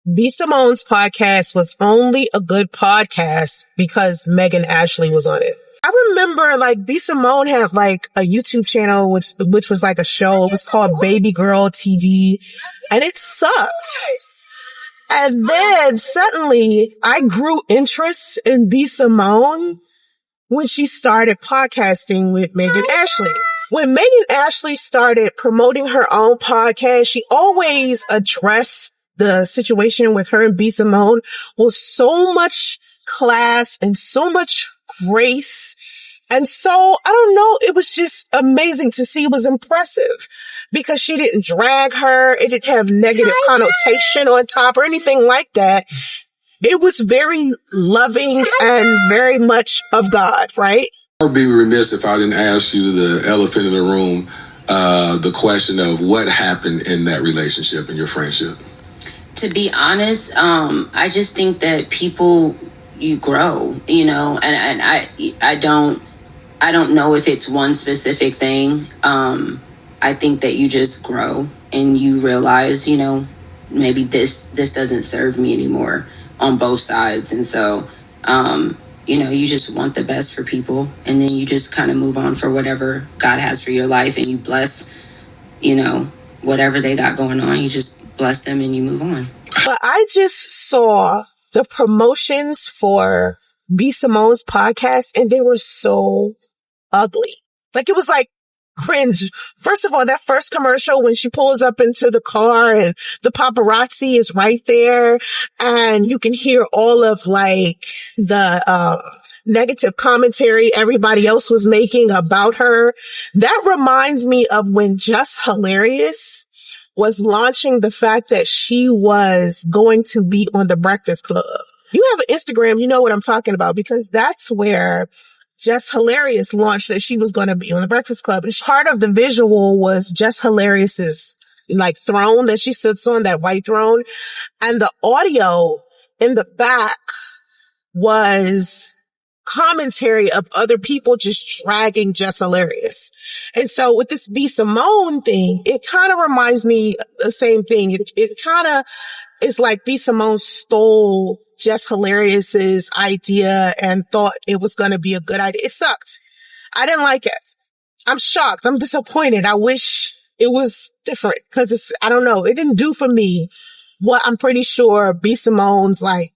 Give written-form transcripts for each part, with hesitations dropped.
B.Simone's podcast was only a good podcast because Megan Ashley was on it. I remember like B.Simone had like a YouTube channel, which was like a show. It was called Baby Girl TV, and it sucked. And then suddenly I grew interest in B.Simone when she started podcasting with Megan Ashley. When Megan Ashley started promoting her own podcast, she always addressed the situation with her and B.Simone with so much class and so much grace. And so, I don't know, it was just amazing to see. It was impressive because she didn't drag her. It didn't have negative connotation on top or anything like that. It was very loving and very much of God, right? I would be remiss if I didn't ask you the elephant in the room, the question of what happened in that relationship and your friendship. To be honest, I just think that people, you grow, you know, and I don't know if it's one specific thing. I think that you just grow and you realize, you know, maybe this doesn't serve me anymore on both sides. And so, you know, you just want the best for people, and then you just kind of move on for whatever God has for your life, and you bless, you know, whatever they got going on. You just bless them and you move on. But I just saw the promotions for B.Simone's podcast, and they were so ugly. Like, it was like cringe. First of all, that first commercial when she pulls up into the car and the paparazzi is right there, and you can hear all of like the negative commentary everybody else was making about her. That reminds me of when Just Hilarious was launching the fact that she was going to be on The Breakfast Club. You have an Instagram, you know what I'm talking about, because that's where Just Hilarious launched that she was going to be on The Breakfast Club. And part of the visual was Just Hilarious's like throne that she sits on, that white throne. And the audio in the back was commentary of other people just dragging Just Hilarious. And so with this B.Simone thing, it kind of reminds me the same thing. It kind of is like B.Simone stole Just Hilarious's idea and thought it was going to be a good idea. It sucked. I didn't like it. I'm shocked. I'm disappointed. I wish it was different because I don't know. It didn't do for me what I'm pretty sure B.Simone's like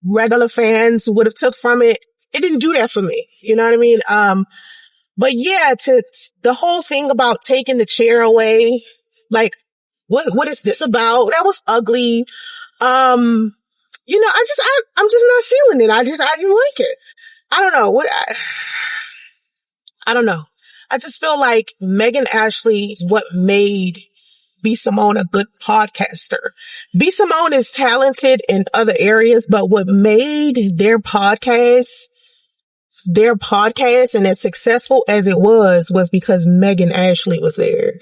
regular fans would have took from it. It didn't do that for me. You know what I mean? But yeah, to the whole thing about taking the chair away, like, what is this about? That was ugly. You know, I'm just not feeling it. I didn't like it. I don't know I don't know. I just feel like Megan Ashley is what made B.Simone a good podcaster. B.Simone is talented in other areas, but what made their podcast and as successful as it was because Megan Ashley was there.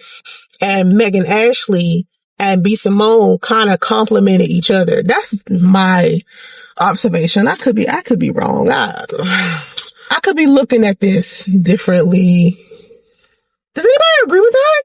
And Megan Ashley and B.Simone kind of complemented each other. That's my observation. I could be wrong. I could be looking at this differently. Does anybody agree with that?